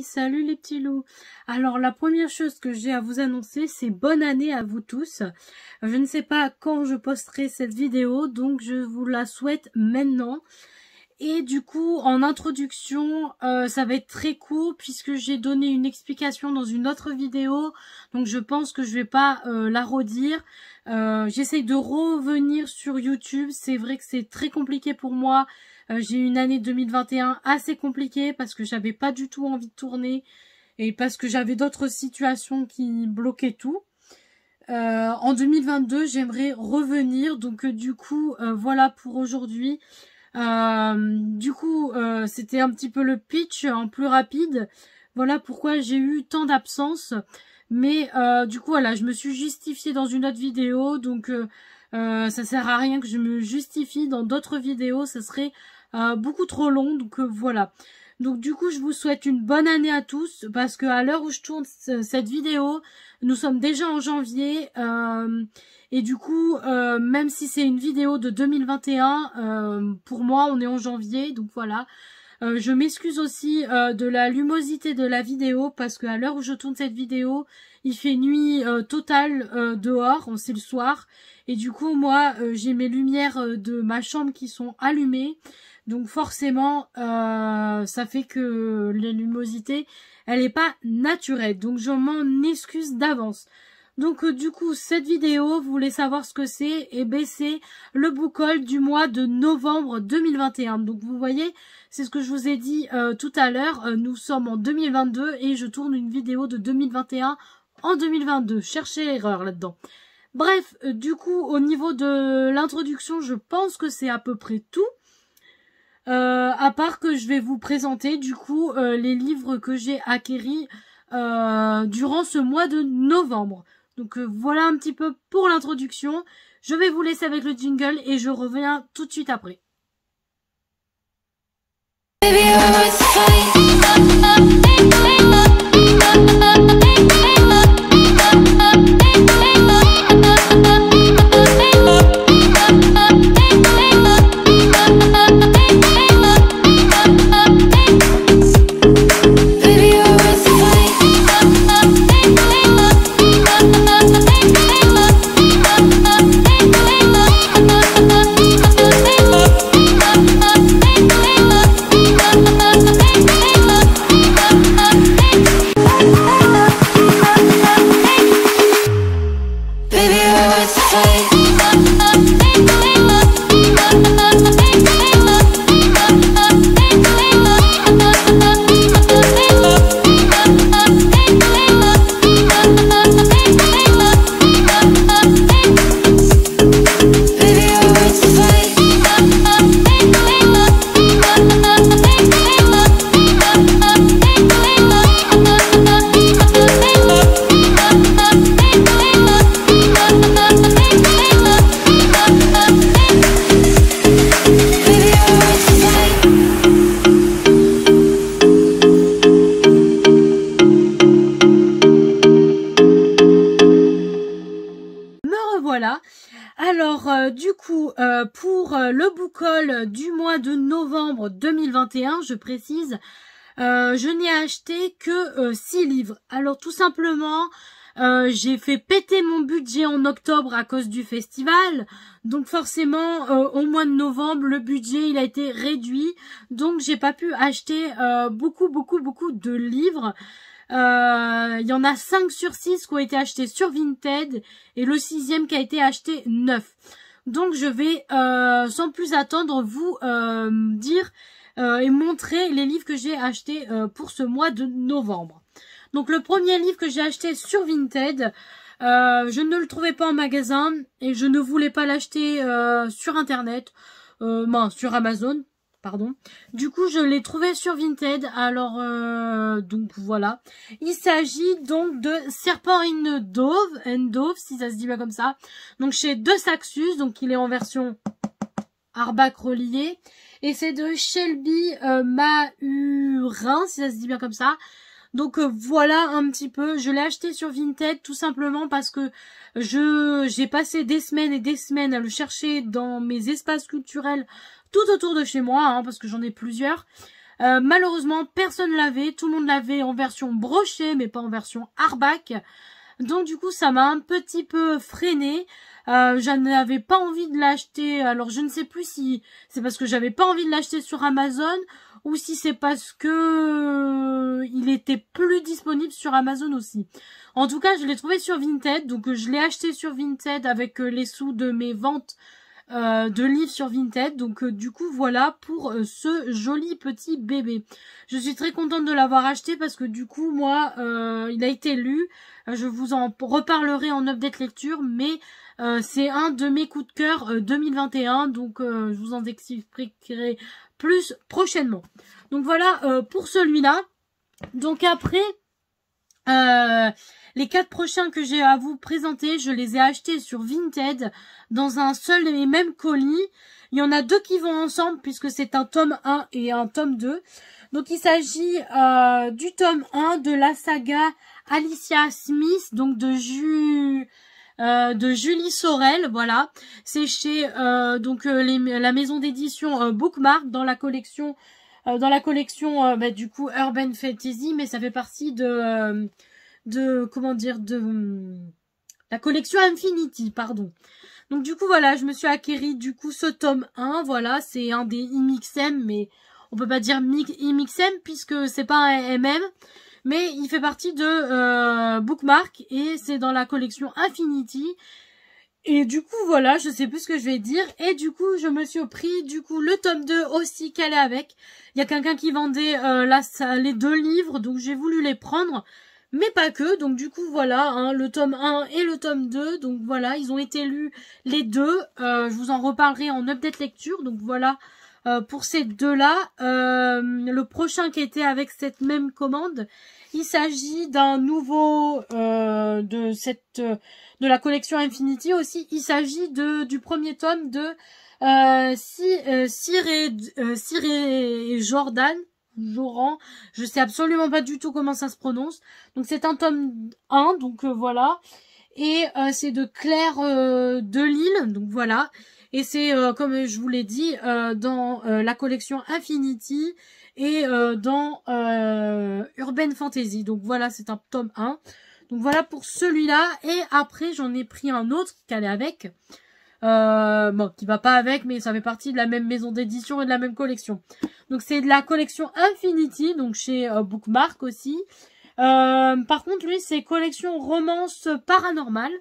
Oui, salut les petits loups. Alors la première chose que j'ai à vous annoncer, c'est bonne année à vous tous. Je ne sais pas quand je posterai cette vidéo, donc je vous la souhaite maintenant. Et du coup, en introduction, ça va être très court puisque j'ai donné une explication dans une autre vidéo. Donc je pense que je vais pas la redire. J'essaye de revenir sur YouTube. C'est vrai que c'est très compliqué pour moi. J'ai eu une année 2021 assez compliquée parce que j'avais pas du tout envie de tourner et parce que j'avais d'autres situations qui bloquaient tout. En 2022, j'aimerais revenir. Donc du coup, voilà pour aujourd'hui. C'était un petit peu le pitch en plus rapide. Voilà pourquoi j'ai eu tant d'absence. Mais du coup, voilà, je me suis justifiée dans une autre vidéo. Donc, ça sert à rien que je me justifie dans d'autres vidéos. Ça serait beaucoup trop long. Donc, voilà. Donc, du coup, je vous souhaite une bonne année à tous. Parce que à l'heure où je tourne cette vidéo, nous sommes déjà en janvier. Et du coup, même si c'est une vidéo de 2021, pour moi, on est en janvier, donc voilà. Je m'excuse aussi de la lumosité de la vidéo, parce qu'à l'heure où je tourne cette vidéo, il fait nuit totale dehors, c'est le soir. Et du coup, moi, j'ai mes lumières de ma chambre qui sont allumées. Donc forcément, ça fait que la lumosité, elle n'est pas naturelle. Donc je m'en excuse d'avance. Donc du coup, cette vidéo, vous voulez savoir ce que c'est? Eh bien, c'est le book haul du mois de novembre 2021. Donc vous voyez, c'est ce que je vous ai dit tout à l'heure. Nous sommes en 2022 et je tourne une vidéo de 2021 en 2022. Cherchez l'erreur là-dedans. Bref, du coup, au niveau de l'introduction, je pense que c'est à peu près tout. À part que je vais vous présenter du coup les livres que j'ai acquéris durant ce mois de novembre. Donc voilà un petit peu pour l'introduction. Je vais vous laisser avec le jingle et je reviens tout de suite après. Alors, du coup, pour le book haul du mois de novembre 2021, je précise, je n'ai acheté que 6 livres. Alors, tout simplement, j'ai fait péter mon budget en octobre à cause du festival. Donc, forcément, au mois de novembre, le budget, il a été réduit. Donc, j'ai pas pu acheter beaucoup de livres. Il y en a 5 sur 6 qui ont été achetés sur Vinted et le 6e qui a été acheté neuf. Donc je vais sans plus attendre vous dire et montrer les livres que j'ai achetés pour ce mois de novembre. Donc le premier livre que j'ai acheté sur Vinted, je ne le trouvais pas en magasin et je ne voulais pas l'acheter sur internet, sur Amazon. Pardon. Du coup, je l'ai trouvé sur Vinted. Alors, donc voilà. Il s'agit donc de Serpent and Dove, si ça se dit bien comme ça. Donc chez De Saxus, donc il est en version hardback relié. Et c'est de Shelby Mahurin, si ça se dit bien comme ça. Donc voilà un petit peu, je l'ai acheté sur Vinted tout simplement parce que j'ai passé des semaines et des semaines à le chercher dans mes espaces culturels tout autour de chez moi, parce que j'en ai plusieurs. Malheureusement, personne l'avait. Tout le monde l'avait en version brochée, mais pas en version hardback. Donc du coup, ça m'a un petit peu freiné. Je n'avais pas envie de l'acheter. Alors je ne sais plus si c'est parce que j'avais pas envie de l'acheter sur Amazon ou si c'est parce que il était plus disponible sur Amazon aussi. En tout cas, je l'ai trouvé sur Vinted, donc je l'ai acheté sur Vinted avec les sous de mes ventes de livres sur Vinted. Donc du coup voilà pour ce joli petit bébé. Je suis très contente de l'avoir acheté parce que du coup moi il a été lu. Je vous en reparlerai en update lecture, mais c'est un de mes coups de cœur 2021, donc je vous en expliquerai plus prochainement. Donc voilà pour celui-là. Donc après les 4 prochains que j'ai à vous présenter, je les ai achetés sur Vinted dans un seul et même colis. Il y en a 2 qui vont ensemble puisque c'est un tome 1 et un tome 2. Donc il s'agit du tome 1 de la saga Alicia Smith, donc de Julie Sorel, voilà. C'est chez la maison d'édition Bookmark dans la collection du coup Urban Fantasy, mais ça fait partie de la collection Infinity, pardon. Donc du coup voilà, je me suis acquéri du coup ce tome 1, voilà, c'est un des IMXM, mais on peut pas dire IMXM puisque c'est pas un MM, mais il fait partie de Bookmark et c'est dans la collection Infinity. Et du coup voilà, je sais plus ce que je vais dire, et du coup je me suis pris du coup le tome 2 aussi qu'elle est avec. Il y a quelqu'un qui vendait les 2 livres, donc j'ai voulu les prendre. Mais pas que, donc du coup voilà, hein, le tome 1 et le tome 2, donc voilà, ils ont été lus les 2, je vous en reparlerai en update lecture, donc voilà pour ces 2-là. Le prochain qui était avec cette même commande, il s'agit d'un nouveau de la collection Infinity aussi, il s'agit du premier tome de Cyr et Jordan, je sais absolument pas du tout comment ça se prononce. Donc c'est un tome 1, donc voilà. Et c'est de Claire Delisle, donc voilà. Et c'est, comme je vous l'ai dit, dans la collection Infinity et dans Urban Fantasy. Donc voilà, c'est un tome 1. Donc voilà pour celui-là. Et après, j'en ai pris un autre qui allait avec. Bon, qui va pas avec, mais ça fait partie de la même maison d'édition et de la même collection. Donc c'est de la collection Infinity, donc chez Bookmark aussi. Par contre, lui, c'est collection romance paranormale.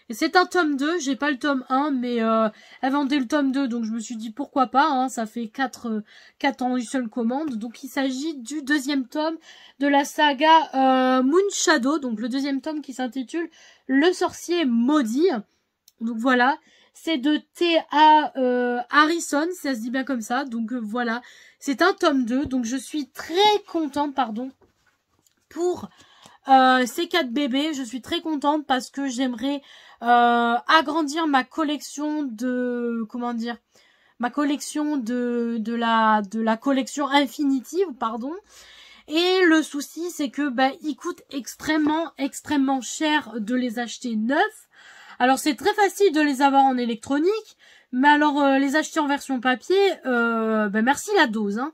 Et c'est un tome 2, j'ai pas le tome 1, mais elle vendait le tome 2, donc je me suis dit pourquoi pas, hein, ça fait 4 ans une seule commande. Donc il s'agit du 2e tome de la saga Moon Shadow, donc le 2e tome qui s'intitule Le sorcier maudit. Donc voilà, c'est de T.A. Harrison, si ça se dit bien comme ça. Donc voilà, c'est un tome 2. Donc je suis très contente, pour ces 4 bébés. Je suis très contente parce que j'aimerais agrandir ma collection de... Comment dire, ma collection de la collection Infinity, pardon. Et le souci, c'est que il coûte extrêmement cher de les acheter neufs. Alors c'est très facile de les avoir en électronique, mais alors les acheter en version papier, merci la dose, hein.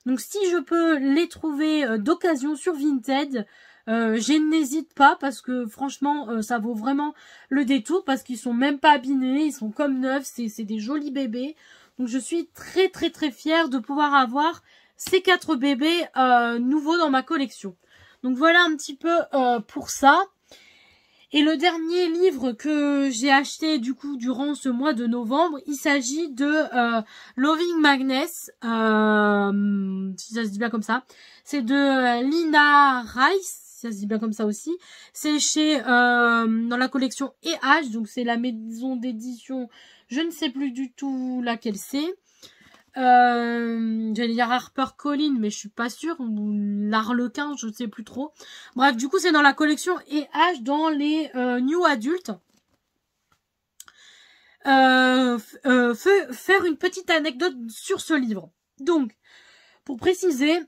Donc si je peux les trouver d'occasion sur Vinted, je n'hésite pas parce que franchement ça vaut vraiment le détour parce qu'ils sont même pas abîmés, ils sont comme neufs, c'est des jolis bébés. Donc je suis très fière de pouvoir avoir ces 4 bébés nouveaux dans ma collection. Donc voilà un petit peu pour ça. Et le dernier livre que j'ai acheté du coup durant ce mois de novembre, il s'agit de Loving Magnus, si ça se dit bien comme ça. C'est de Lina Rice, si ça se dit bien comme ça aussi. C'est chez dans la collection EH, donc c'est la maison d'édition, je ne sais plus du tout laquelle c'est. J'allais dire HarperCollins, mais je suis pas sûre, ou l'Arlequin, je sais plus trop. Bref, du coup c'est dans la collection EH dans les New Adult. Faire une petite anecdote sur ce livre. Donc, pour préciser,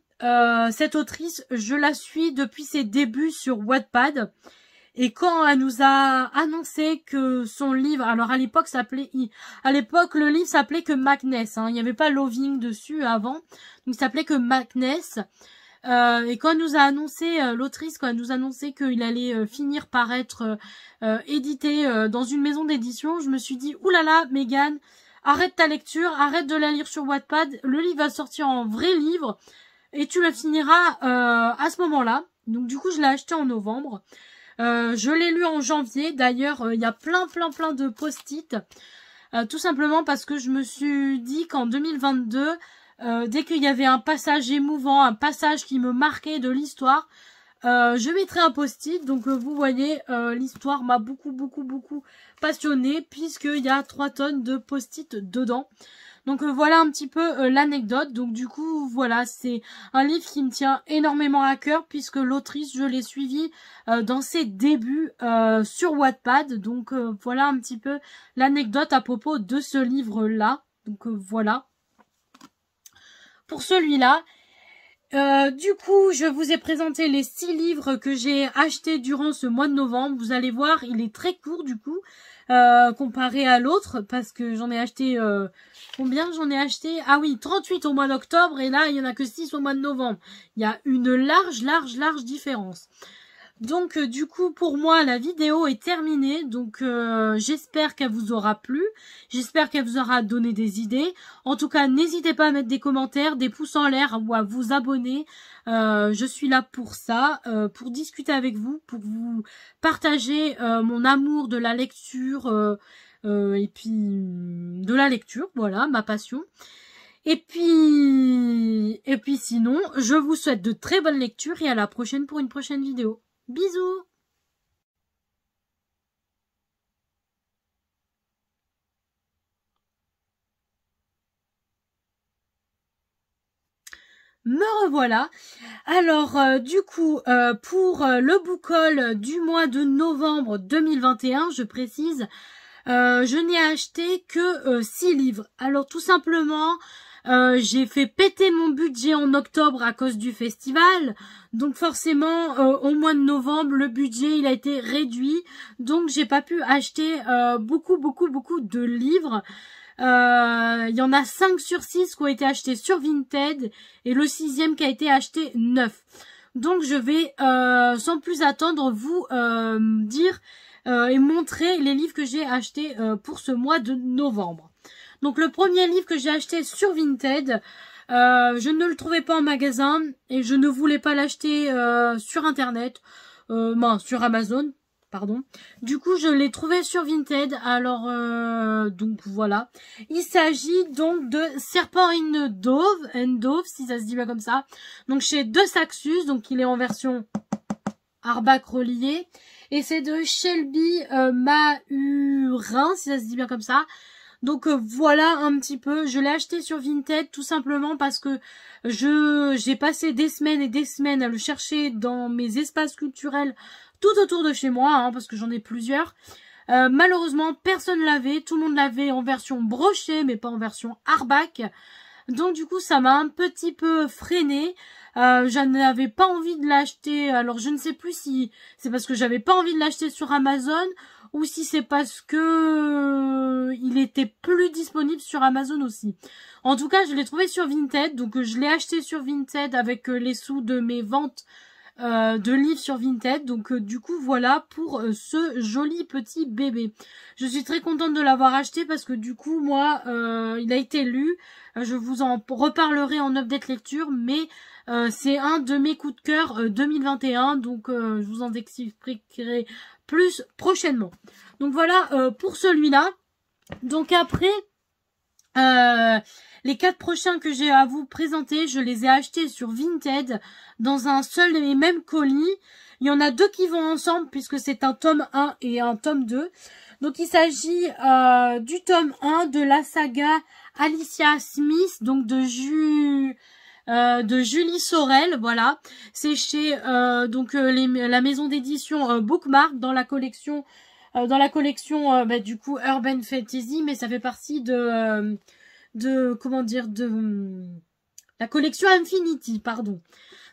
cette autrice, je la suis depuis ses débuts sur Wattpad. Et quand elle nous a annoncé que son livre, alors à l'époque le livre s'appelait que Magnus, hein, il n'y avait pas Loving dessus avant, donc il s'appelait que Magnus. Et quand elle nous a annoncé, l'autrice, quand elle nous a annoncé qu'il allait finir par être édité dans une maison d'édition, je me suis dit, oulala, Megan, arrête ta lecture, arrête de la lire sur Wattpad, le livre va sortir en vrai livre, et tu le finiras à ce moment-là. Donc du coup, je l'ai acheté en novembre. Je l'ai lu en janvier. D'ailleurs, il y a plein de post-it. Tout simplement parce que je me suis dit qu'en 2022, dès qu'il y avait un passage émouvant, un passage qui me marquait de l'histoire, je mettrai un post-it. Donc vous voyez, l'histoire m'a beaucoup passionnée puisqu'il y a 3 tonnes de post-it dedans. Donc voilà un petit peu l'anecdote. Donc du coup voilà, c'est un livre qui me tient énormément à cœur puisque l'autrice, je l'ai suivie dans ses débuts sur Wattpad. Donc voilà un petit peu l'anecdote à propos de ce livre-là. Donc voilà. Pour celui-là, du coup, je vous ai présenté les 6 livres que j'ai achetés durant ce mois de novembre. Vous allez voir, il est très court du coup, comparé à l'autre, parce que j'en ai acheté... combien j'en ai acheté? Ah oui, 38 au mois d'octobre, et là, il y en a que 6 au mois de novembre. Il y a une large différence. Donc du coup pour moi la vidéo est terminée, donc j'espère qu'elle vous aura plu, j'espère qu'elle vous aura donné des idées. En tout cas n'hésitez pas à mettre des commentaires, des pouces en l'air ou à vous abonner, je suis là pour ça, pour discuter avec vous, pour vous partager mon amour de la lecture et puis de la lecture, voilà ma passion. Et puis sinon je vous souhaite de très bonnes lectures et à la prochaine pour une prochaine vidéo. Bisous! Me revoilà. Alors, du coup, pour le book haul du mois de novembre 2021, je précise, je n'ai acheté que 6 livres. Alors, tout simplement, j'ai fait péter mon budget en octobre à cause du festival. Donc forcément, au mois de novembre, le budget il a été réduit. Donc j'ai pas pu acheter beaucoup de livres. Il y en a 5 sur 6 qui ont été achetés sur Vinted et le 6e qui a été acheté neuf. Donc je vais sans plus attendre vous dire et montrer les livres que j'ai achetés pour ce mois de novembre. Donc le premier livre que j'ai acheté sur Vinted, je ne le trouvais pas en magasin et je ne voulais pas l'acheter sur internet, sur Amazon, pardon. Du coup je l'ai trouvé sur Vinted, alors donc voilà. Il s'agit donc de Serpent and Dove, si ça se dit bien comme ça. Donc chez De Saxus, donc il est en version hardback relié. Et c'est de Shelby Mahurin, si ça se dit bien comme ça. Donc voilà un petit peu, je l'ai acheté sur Vinted tout simplement parce que j'ai passé des semaines et des semaines à le chercher dans mes espaces culturels tout autour de chez moi, hein, parce que j'en ai plusieurs. Malheureusement, personne l'avait, tout le monde l'avait en version brochée, mais pas en version hardback. Donc du coup, ça m'a un petit peu freiné. Je n'avais pas envie de l'acheter. Alors je ne sais plus si c'est parce que j'avais pas envie de l'acheter sur Amazon ou si c'est parce que il était plus disponible sur Amazon aussi. En tout cas, je l'ai trouvé sur Vinted, donc je l'ai acheté sur Vinted avec les sous de mes ventes de livres sur Vinted. Donc du coup voilà pour ce joli petit bébé. Je suis très contente de l'avoir acheté parce que du coup moi il a été lu. Je vous en reparlerai en update lecture, mais c'est un de mes coups de cœur 2021, donc je vous en expliquerai plus prochainement. Donc voilà pour celui-là. Donc après les 4 prochains que j'ai à vous présenter, je les ai achetés sur Vinted dans un seul et même colis. Il y en a 2 qui vont ensemble puisque c'est un tome 1 et un tome 2. Donc il s'agit du tome 1 de la saga Alicia Smith, donc de Julie Sorel, voilà. C'est chez la maison d'édition Bookmark dans la collection du coup Urban Fantasy, mais ça fait partie de la collection Infinity, pardon.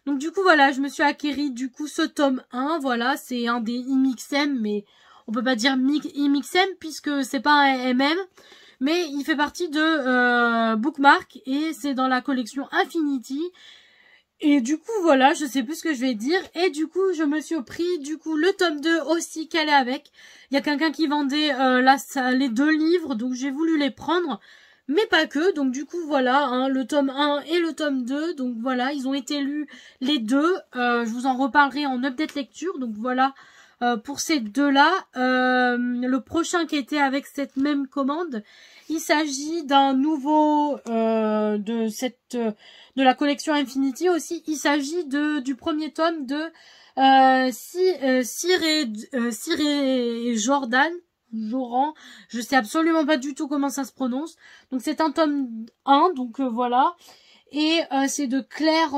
Donc du coup voilà, je me suis acquéri du coup ce tome 1, voilà, c'est un des IMXM, mais on peut pas dire IMXM puisque c'est pas un MM, mais il fait partie de Bookmark et c'est dans la collection Infinity. Et du coup voilà, je sais plus ce que je vais dire, et du coup je me suis pris du coup le tome 2 aussi qu'elle est avec. Il y a quelqu'un qui vendait les 2 livres, donc j'ai voulu les prendre. Mais pas que, donc du coup voilà, hein, le tome 1 et le tome 2, donc voilà, ils ont été lus les deux, je vous en reparlerai en update lecture, donc voilà, pour ces deux-là. Le prochain qui était avec cette même commande, il s'agit d'un nouveau, de la collection Infinity aussi, il s'agit du premier tome de Cyr et Jordan, Joran, je sais absolument pas du tout comment ça se prononce. Donc c'est un tome 1, donc voilà. Et c'est de Claire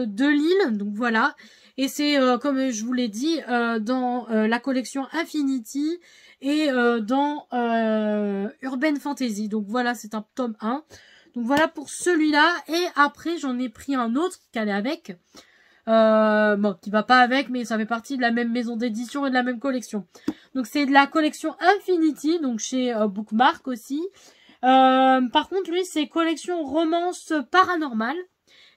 Delisle, donc voilà. Et c'est, comme je vous l'ai dit, dans la collection Infinity et dans Urban Fantasy. Donc voilà, c'est un tome 1. Donc voilà pour celui-là. Et après, j'en ai pris un autre qui allait avec. Bon, qui va pas avec, mais ça fait partie de la même maison d'édition et de la même collection. Donc c'est de la collection Infinity, donc chez Bookmark aussi. Par contre, lui, c'est collection romance paranormale.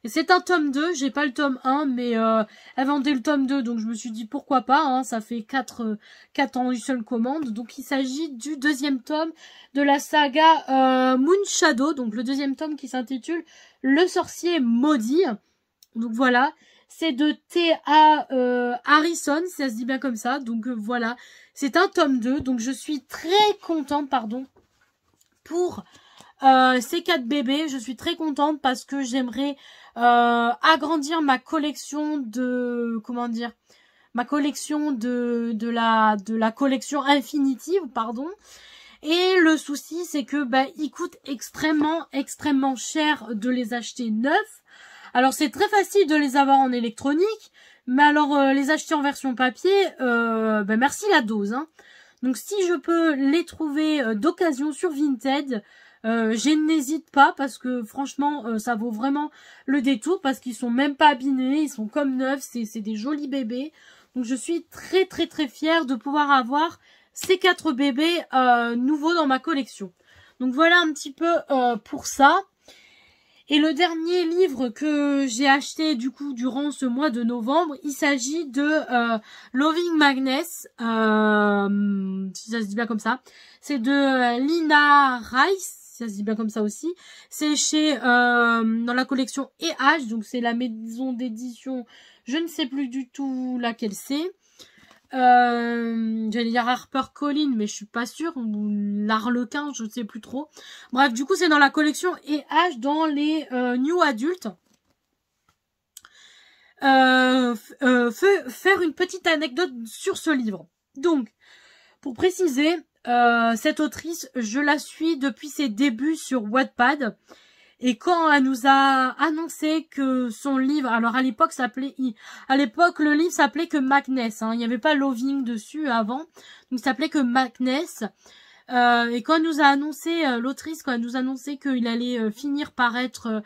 Et c'est un tome 2, j'ai pas le tome 1, mais elle vendait le tome 2, donc je me suis dit pourquoi pas, hein, ça fait 4 en une seule commande. Donc il s'agit du deuxième tome de la saga Moon Shadow, donc le deuxième tome qui s'intitule Le sorcier maudit. Donc voilà. C'est de T.A. Harrison, si ça se dit bien comme ça. Donc voilà, c'est un tome 2. Donc je suis très contente, pardon, pour ces 4 bébés. Je suis très contente parce que j'aimerais agrandir ma collection de... Comment dire, ma collection de la collection Infinity, pardon. Et le souci, c'est que bah, il coûte extrêmement cher de les acheter neufs. Alors c'est très facile de les avoir en électronique, mais alors les acheter en version papier, ben merci la dose. Hein. Donc si je peux les trouver d'occasion sur Vinted, je n'hésite pas parce que franchement ça vaut vraiment le détour parce qu'ils sont même pas abîmés, ils sont comme neufs, c'est des jolis bébés. Donc je suis très fière de pouvoir avoir ces 4 bébés nouveaux dans ma collection. Donc voilà un petit peu pour ça. Et le dernier livre que j'ai acheté du coup durant ce mois de novembre, il s'agit de Loving Magnus, si ça se dit bien comme ça. C'est de Lina Rice, si ça se dit bien comme ça aussi. C'est chez dans la collection EH, donc c'est la maison d'édition, je ne sais plus du tout laquelle c'est. J'allais dire HarperCollins, mais je suis pas sûre, ou l'Arlequin, je ne sais plus trop. Bref, du coup, c'est dans la collection EH, dans les New Adult. Faire une petite anecdote sur ce livre. Donc, pour préciser, cette autrice, je la suis depuis ses débuts sur Wattpad. Et quand elle nous a annoncé que son livre, alors à l'époque le livre s'appelait que Magnus, hein, il n'y avait pas Loving dessus avant, donc il s'appelait que Magnus. Et quand elle nous a annoncé, l'autrice, quand elle nous a annoncé qu'il allait finir par être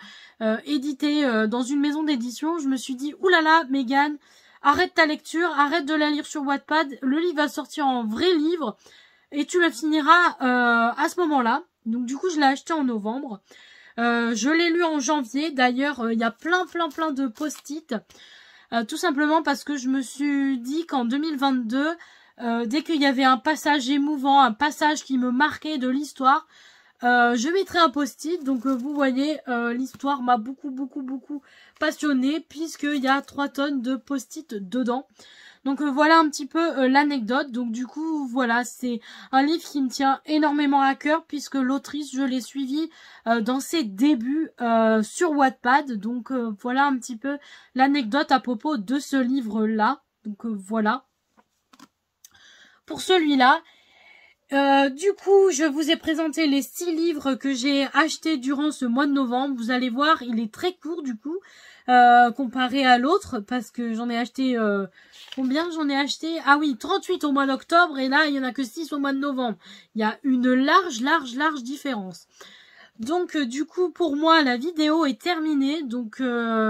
édité dans une maison d'édition, je me suis dit, oulala, Megan, arrête ta lecture, arrête de la lire sur Wattpad, le livre va sortir en vrai livre, et tu le finiras à ce moment-là. Donc du coup, je l'ai acheté en novembre. Je l'ai lu en janvier. D'ailleurs, il y a plein de post-it. Tout simplement parce que je me suis dit qu'en 2022, dès qu'il y avait un passage émouvant, un passage qui me marquait de l'histoire, je mettrai un post-it. Donc vous voyez, l'histoire m'a beaucoup passionnée puisqu'il y a 3 tonnes de post-it dedans. Donc voilà un petit peu l'anecdote. Donc du coup, voilà, c'est un livre qui me tient énormément à cœur puisque l'autrice, je l'ai suivie dans ses débuts sur Wattpad. Donc voilà un petit peu l'anecdote à propos de ce livre-là. Donc voilà. Pour celui-là, du coup, je vous ai présenté les 6 livres que j'ai achetés durant ce mois de novembre. Vous allez voir, il est très court du coup, comparé à l'autre, parce que j'en ai acheté... combien j'en ai acheté? Ah oui, 38 au mois d'octobre, et là, il n'y en a que 6 au mois de novembre. Il y a une large différence. Donc du coup pour moi la vidéo est terminée, donc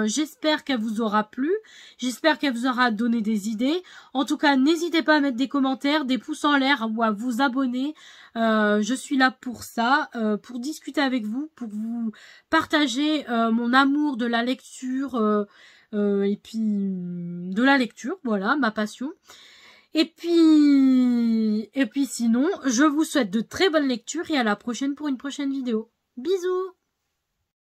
j'espère qu'elle vous aura plu, j'espère qu'elle vous aura donné des idées. En tout cas n'hésitez pas à mettre des commentaires, des pouces en l'air ou à vous abonner, je suis là pour ça, pour discuter avec vous, pour vous partager mon amour de la lecture et puis de la lecture, voilà ma passion. Et puis sinon, je vous souhaite de très bonnes lectures et à la prochaine pour une prochaine vidéo. Bisous!